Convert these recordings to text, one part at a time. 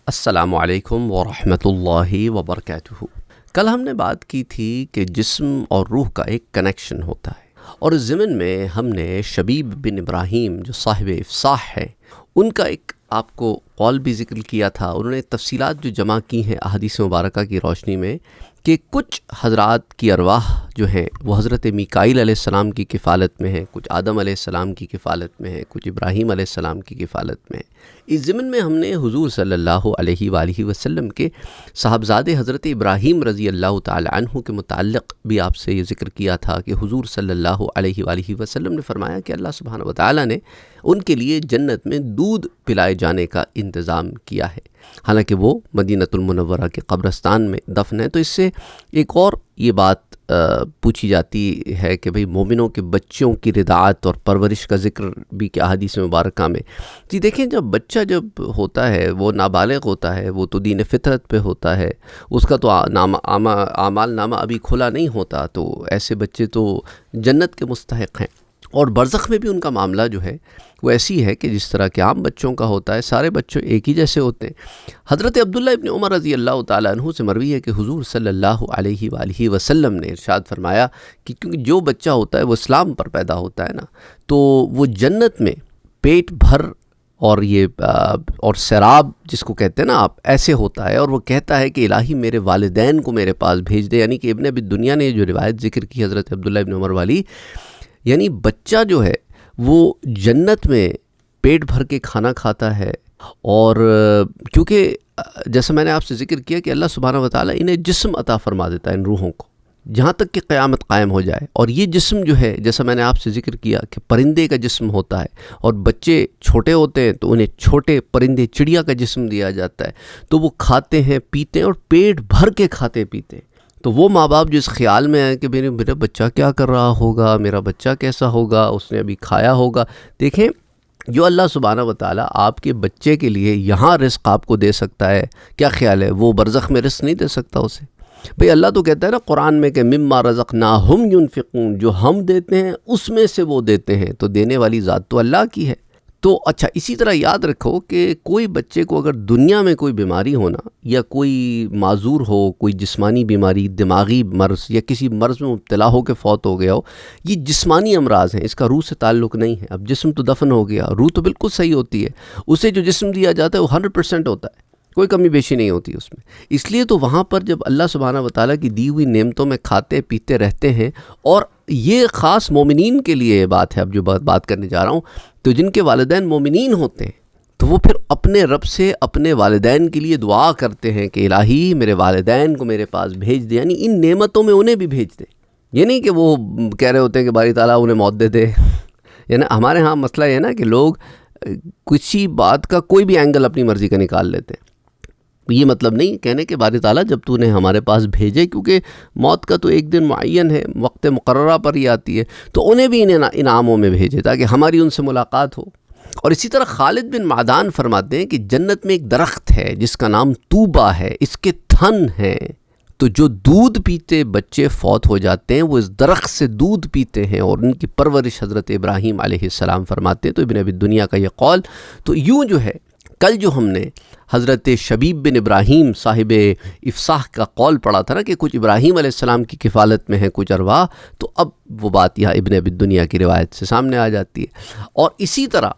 السلام علیکم ورحمۃ اللہ وبرکاتہ۔ کل ہم نے بات کی تھی کہ جسم اور روح کا ایک کنیکشن ہوتا ہے، اور اس ضمن میں ہم نے شبیب بن ابراہیم جو صاحب افصاح ہے ان کا ایک آپ کو قول بھی ذکر کیا تھا۔ انہوں نے تفصیلات جو جمع کی ہیں احادیث مبارکہ کی روشنی میں کہ کچھ حضرات کی ارواح جو ہیں وہ حضرت میکائیل علیہ السلام کی کفالت میں ہیں، کچھ آدم علیہ السلام کی کفالت میں ہیں، کچھ ابراہیم علیہ السلام کی کفالت میں ہیں۔ اس ضمن میں ہم نے حضور صلی اللہ علیہ وآلہ وسلم کے صاحبزادے حضرت ابراہیم رضی اللہ تعالی عنہ کے متعلق بھی آپ سے یہ ذکر کیا تھا کہ حضور صلی اللہ علیہ وآلہ وسلم نے فرمایا کہ اللہ سبحانہ وتعالی نے ان کے لیے جنت میں دودھ پلائے جانے کا انتظام کیا ہے، حالانکہ وہ مدینۃ المنورہ کے قبرستان میں دفن ہے۔ تو اس سے ایک اور یہ بات پوچھی جاتی ہے کہ بھئی مومنوں کے بچوں کی رضاعت اور پرورش کا ذکر بھی کیا حدیث مبارکہ میں۔ جی دیکھیں، جب بچہ جب ہوتا ہے وہ نابالغ ہوتا ہے، وہ تو دین فطرت پہ ہوتا ہے، اس کا تو اعمال نامہ ابھی کھلا نہیں ہوتا، تو ایسے بچے تو جنت کے مستحق ہیں۔ اور برزخ میں بھی ان کا معاملہ جو ہے وہ ایسی ہے کہ جس طرح کے عام بچوں کا ہوتا ہے، سارے بچوں ایک ہی جیسے ہوتے ہیں۔ حضرت عبداللہ ابن عمر رضی اللہ تعالیٰ عنہ سے مروی ہے کہ حضور صلی اللہ علیہ وآلہ وسلم نے ارشاد فرمایا کہ کیونکہ جو بچہ ہوتا ہے وہ اسلام پر پیدا ہوتا ہے نا، تو وہ جنت میں پیٹ بھر اور سراب جس کو کہتے ہیں نا آپ، ایسے ہوتا ہے، اور وہ کہتا ہے کہ الہی میرے والدین کو میرے پاس بھیج دے۔ یعنی کہ ابن ابی دنیا نے جو روایت ذکر کی حضرت عبداللہ ابن عمر والی، یعنی بچہ جو ہے وہ جنت میں پیٹ بھر کے کھانا کھاتا ہے، اور کیونکہ جیسا میں نے آپ سے ذکر کیا کہ اللہ سبحانہ وتعالی انہیں جسم عطا فرما دیتا ہے ان روحوں کو جہاں تک کہ قیامت قائم ہو جائے، اور یہ جسم جو ہے جیسا میں نے آپ سے ذکر کیا کہ پرندے کا جسم ہوتا ہے، اور بچے چھوٹے ہوتے ہیں تو انہیں چھوٹے پرندے چڑیا کا جسم دیا جاتا ہے، تو وہ کھاتے ہیں پیتے ہیں اور پیٹ بھر کے کھاتے پیتے ہیں۔ تو وہ ماں باپ جو اس خیال میں ہے کہ میرا بچہ کیا کر رہا ہوگا، میرا بچہ کیسا ہوگا، اس نے ابھی کھایا ہوگا، دیکھیں جو اللہ سبحانہ وتعالی آپ کے بچے کے لیے یہاں رزق آپ کو دے سکتا ہے، کیا خیال ہے وہ برزخ میں رزق نہیں دے سکتا اسے؟ بھئی اللہ تو کہتا ہے نا قرآن میں کہ مما رزقناہم ینفقون، جو ہم دیتے ہیں اس میں سے وہ دیتے ہیں، تو دینے والی ذات تو اللہ کی ہے۔ تو اچھا، اسی طرح یاد رکھو کہ کوئی بچے کو اگر دنیا میں کوئی بیماری ہونا یا کوئی معذور ہو، کوئی جسمانی بیماری، دماغی مرض یا کسی مرض میں مبتلا ہو کے فوت ہو گیا ہو، یہ جسمانی امراض ہیں، اس کا روح سے تعلق نہیں ہے۔ اب جسم تو دفن ہو گیا، روح تو بالکل صحیح ہوتی ہے، اسے جو جسم دیا جاتا ہے وہ 100% ہوتا ہے، کوئی کمی بیشی نہیں ہوتی اس میں۔ اس لیے تو وہاں پر جب اللہ سبحانہ وتعالیٰ کی دی ہوئی نعمتوں میں کھاتے پیتے رہتے ہیں، اور یہ خاص مومنین کے لیے یہ بات ہے، اب جو بات کرنے جا رہا ہوں، تو جن کے والدین مومنین ہوتے ہیں تو وہ پھر اپنے رب سے اپنے والدین کے لیے دعا کرتے ہیں کہ الہی میرے والدین کو میرے پاس بھیج دے، یعنی ان نعمتوں میں انہیں بھی بھیج دے۔ یہ نہیں کہ وہ کہہ رہے ہوتے ہیں کہ باری تعالیٰ انہیں موت دے دے۔ یعنی ہمارے ہاں مسئلہ یہ ہے نا کہ لوگ کسی بات کا کوئی بھی اینگل اپنی مرضی کا نکال لیتے ہیں۔ یہ مطلب نہیں کہنے کہ باری تعالیٰ جب تو نے ہمارے پاس بھیجے، کیونکہ موت کا تو ایک دن معین ہے، وقت مقررہ پر ہی آتی ہے، تو انہیں بھی انعاموں میں بھیجے تاکہ ہماری ان سے ملاقات ہو۔ اور اسی طرح خالد بن معدان فرماتے ہیں کہ جنت میں ایک درخت ہے جس کا نام طوبہ ہے، اس کے تھن ہیں، تو جو دودھ پیتے بچے فوت ہو جاتے ہیں وہ اس درخت سے دودھ پیتے ہیں، اور ان کی پرورش حضرت ابراہیم علیہ السلام فرماتے ہیں۔ تو ابن ابی دنیا کا یہ قول، تو یوں جو ہے کل جو ہم نے حضرت شبیب بن ابراہیم صاحب افصاح کا قول پڑھا تھا نا کہ کچھ ابراہیم علیہ السلام کی کفالت میں ہیں کچھ ارواح، تو اب وہ بات یہاں ابن ابی دنیا کی روایت سے سامنے آ جاتی ہے۔ اور اسی طرح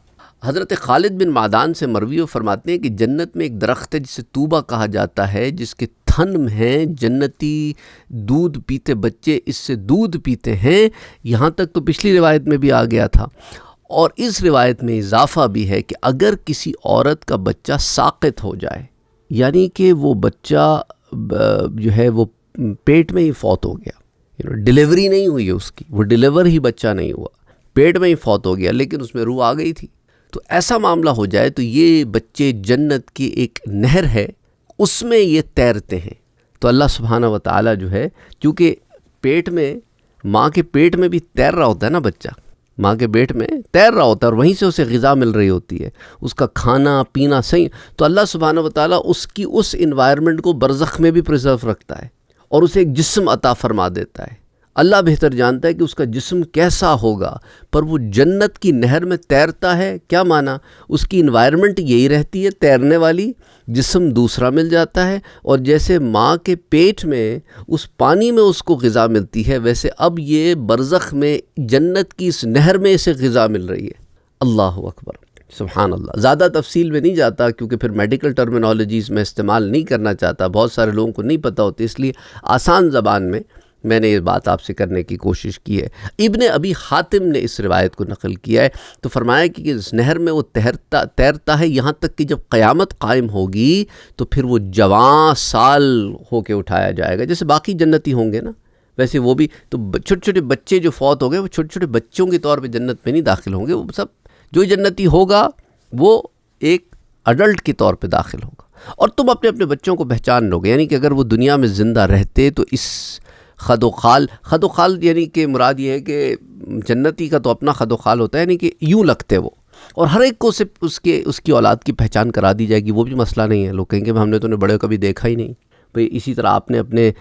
حضرت خالد بن معدان سے مروی فرماتے ہیں کہ جنت میں ایک درخت ہے جسے طوبہ کہا جاتا ہے، جس کے تھن ہیں جنتی دودھ پیتے بچے اس سے دودھ پیتے ہیں، یہاں تک تو پچھلی روایت میں بھی آ گیا تھا۔ اور اس روایت میں اضافہ بھی ہے کہ اگر کسی عورت کا بچہ ساقط ہو جائے، یعنی کہ وہ بچہ جو ہے وہ پیٹ میں ہی فوت ہو گیا، ڈیلیوری نہیں ہوئی ہے اس کی، وہ ڈیلیور ہی بچہ نہیں ہوا، پیٹ میں ہی فوت ہو گیا لیکن اس میں روح آ گئی تھی، تو ایسا معاملہ ہو جائے تو یہ بچے جنت کی ایک نہر ہے اس میں یہ تیرتے ہیں۔ تو اللہ سبحانہ وتعالی جو ہے، کیونکہ پیٹ میں ماں کے پیٹ میں بھی تیر رہا ہوتا ہے نا بچہ، ماں کے پیٹ میں تیر رہا ہوتا ہے اور وہیں سے اسے غذا مل رہی ہوتی ہے، اس کا کھانا پینا صحیح، تو اللہ سبحانہ وتعالیٰ اس کی اس انوائرمنٹ کو برزخ میں بھی پریزرو رکھتا ہے اور اسے ایک جسم عطا فرما دیتا ہے۔ اللہ بہتر جانتا ہے کہ اس کا جسم کیسا ہوگا، پر وہ جنت کی نہر میں تیرتا ہے۔ کیا معنی؟ اس کی انوائرمنٹ یہی رہتی ہے تیرنے والی، جسم دوسرا مل جاتا ہے، اور جیسے ماں کے پیٹ میں اس پانی میں اس کو غذا ملتی ہے، ویسے اب یہ برزخ میں جنت کی اس نہر میں اسے غذا مل رہی ہے۔ اللہ اکبر، سبحان اللہ۔ زیادہ تفصیل میں نہیں جاتا کیونکہ پھر میڈیکل ٹرمینالوجیز میں استعمال نہیں کرنا چاہتا، بہت سارے لوگوں کو نہیں پتہ ہوتی، اس لیے آسان زبان میں نے یہ بات آپ سے کرنے کی کوشش کی ہے۔ ابن ابی حاتم نے اس روایت کو نقل کیا ہے، تو فرمایا کہ اس نہر میں وہ تیرتا ہے یہاں تک کہ جب قیامت قائم ہوگی تو پھر وہ جوان سال ہو کے اٹھایا جائے گا، جیسے باقی جنتی ہوں گے نا، ویسے وہ بھی تو چھوٹے چھوٹے بچے جو فوت ہو گئے وہ چھوٹے چھوٹے بچوں کے طور پہ جنت میں نہیں داخل ہوں گے، وہ سب جو جنتی ہوگا وہ ایک اڈلٹ کے طور پہ داخل ہوگا، اور تم اپنے اپنے بچوں کو پہچان لو گے۔ یعنی کہ اگر وہ دنیا میں زندہ رہتے تو اس خد و خال یعنی کہ مراد یہ ہے کہ جنتی کا تو اپنا خد و خال ہوتا ہے، یعنی کہ یوں لگتے وہ، اور ہر ایک کو اس کی اولاد کی پہچان کرا دی جائے گی، وہ بھی مسئلہ نہیں ہے۔ لوگ کہیں گے ہم نے تو انہیں بڑے کبھی دیکھا ہی نہیں، بھئی اسی طرح آپ نے اپنے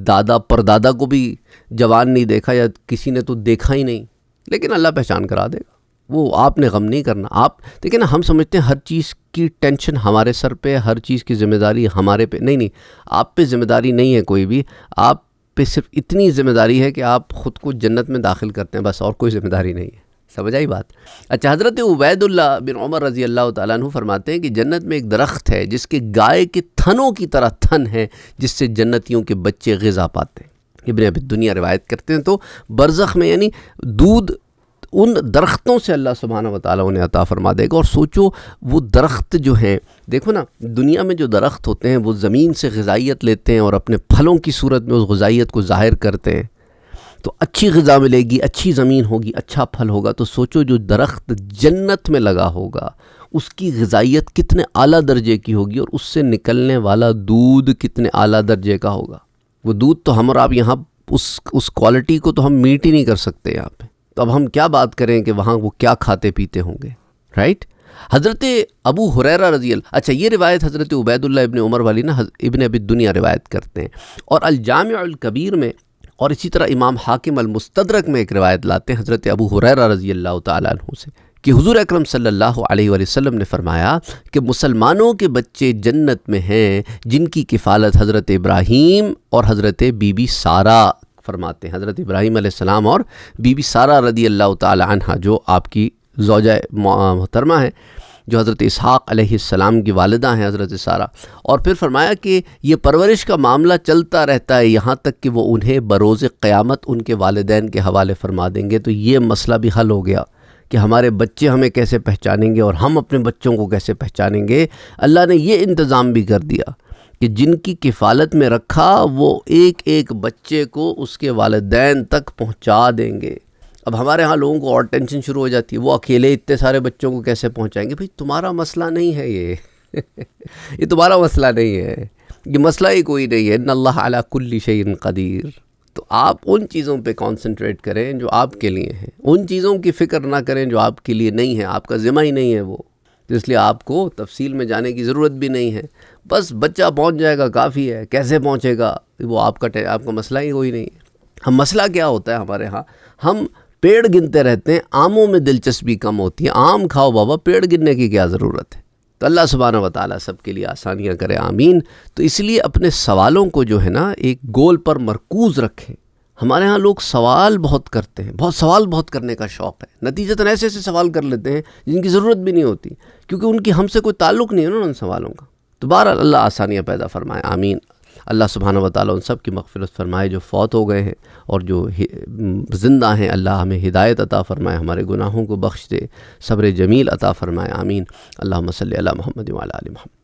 دادا پردادا کو بھی جوان نہیں دیکھا، یا کسی نے تو دیکھا ہی نہیں، لیکن اللہ پہچان کرا دے گا، وہ آپ نے غم نہیں کرنا۔ آپ دیکھیں نا، ہم سمجھتے ہیں ہر چیز کی ٹینشن ہمارے سر پہ، ہر چیز کی ذمہ داری ہمارے پہ، نہیں، آپ پہ ذمہ داری نہیں ہے کوئی بھی، آپ پہ صرف اتنی ذمہ داری ہے کہ آپ خود کو جنت میں داخل کرتے ہیں، بس، اور کوئی ذمہ داری نہیں ہے۔ سمجھ آئی بات؟ اچھا، حضرت عبید اللہ بن عمر رضی اللہ تعالیٰ عنہ فرماتے ہیں کہ جنت میں ایک درخت ہے جس کے گائے کے تھنوں کی طرح تھن ہے، جس سے جنتیوں کے بچے غذا پاتے ہیں۔ ابن ابی دنیا روایت کرتے ہیں، تو برزخ میں یعنی دودھ ان درختوں سے اللہ سبحانہ و تعالیٰ انہیں عطا فرما دے گا۔ اور سوچو وہ درخت جو ہیں، دیکھو نا، دنیا میں جو درخت ہوتے ہیں وہ زمین سے غذائیت لیتے ہیں اور اپنے پھلوں کی صورت میں اس غذائیت کو ظاہر کرتے ہیں، تو اچھی غذا ملے گی، اچھی زمین ہوگی، اچھا پھل ہوگا، تو سوچو جو درخت جنت میں لگا ہوگا اس کی غذائیت کتنے اعلیٰ درجے کی ہوگی، اور اس سے نکلنے والا دودھ کتنے اعلیٰ درجے کا ہوگا۔ وہ دودھ تو ہم اور آپ یہاں اس کوالٹی کو تو ہم میٹ ہی نہیں کر سکتے یہاں پہ، تو اب ہم کیا بات کریں کہ وہاں وہ کیا کھاتے پیتے ہوں گے، رائٹ؟ حضرت ابو ہریرہ رضی اللہ، اچھا یہ روایت حضرت عبید اللہ ابن عمر والی نا ابن ابی دنیا روایت کرتے ہیں، اور الجامع الکبیر میں، اور اسی طرح امام حاکم المستدرک میں ایک روایت لاتے ہیں حضرت ابو ہریرہ رضی اللہ تعالیٰ عنہ سے، کہ حضور اکرم صلی اللہ علیہ وآلہ وسلم نے فرمایا کہ مسلمانوں کے بچے جنت میں ہیں جن کی کفالت حضرت ابراہیم اور حضرت بی بی سارہ فرماتے ہیں۔ حضرت ابراہیم علیہ السلام اور بی بی سارہ رضی اللہ تعالی عنہ، جو آپ کی زوجہ محترمہ ہیں، جو حضرت اسحاق علیہ السلام کی والدہ ہیں حضرت سارہ، اور پھر فرمایا کہ یہ پرورش کا معاملہ چلتا رہتا ہے یہاں تک کہ وہ انہیں بروز قیامت ان کے والدین کے حوالے فرما دیں گے۔ تو یہ مسئلہ بھی حل ہو گیا کہ ہمارے بچے ہمیں کیسے پہچانیں گے اور ہم اپنے بچوں کو کیسے پہچانیں گے۔ اللہ نے یہ انتظام بھی کر دیا کہ جن کی کفالت میں رکھا وہ ایک ایک بچے کو اس کے والدین تک پہنچا دیں گے۔ اب ہمارے ہاں لوگوں کو اور ٹینشن شروع ہو جاتی ہے، وہ اکیلے اتنے سارے بچوں کو کیسے پہنچائیں گے؟ بھئی تمہارا مسئلہ نہیں ہے یہ تمہارا مسئلہ نہیں ہے، یہ مسئلہ ہی کوئی نہیں ہے۔ ان اللہ علی کل شیء قدیر۔ تو آپ ان چیزوں پہ کانسنٹریٹ کریں جو آپ کے لیے ہیں، ان چیزوں کی فکر نہ کریں جو آپ کے لیے نہیں ہیں، آپ کا ذمہ ہی نہیں ہے وہ، تو اس لیے آپ کو تفصیل میں جانے کی ضرورت بھی نہیں ہے۔ بس بچہ پہنچ جائے گا کافی ہے، کیسے پہنچے گا وہ آپ کا مسئلہ ہی کوئی نہیں ہے۔ ہم مسئلہ کیا ہوتا ہے ہمارے ہاں، ہم پیڑ گنتے رہتے ہیں، آموں میں دلچسپی کم ہوتی ہے۔ آم کھاؤ بابا، پیڑ گننے کی کیا ضرورت ہے؟ تو اللہ سبحانہ و تعالیٰ سب کے لیے آسانیاں کرے، آمین۔ تو اس لیے اپنے سوالوں کو جو ہے نا ایک گول پر مرکوز رکھیں۔ ہمارے ہاں لوگ سوال بہت کرتے ہیں، سوال بہت کرنے کا شوق ہے، نتیجتاً ایسے سوال کر لیتے ہیں جن کی ضرورت بھی نہیں ہوتی، کیونکہ ان کی ہم سے کوئی تعلق نہیں ہے نا ان سوالوں کا۔ تو بہرحال اللہ آسانیاں پیدا فرمائے، آمین۔ اللہ سبحانہ و تعالیٰ ان سب کی مغفرت فرمائے جو فوت ہو گئے ہیں، اور جو زندہ ہیں اللہ ہمیں ہدایت عطا فرمائے، ہمارے گناہوں کو بخش دے، صبر جمیل عطا فرمائے، آمین۔ اللہم صلی علی محمد وعلی آل محمد۔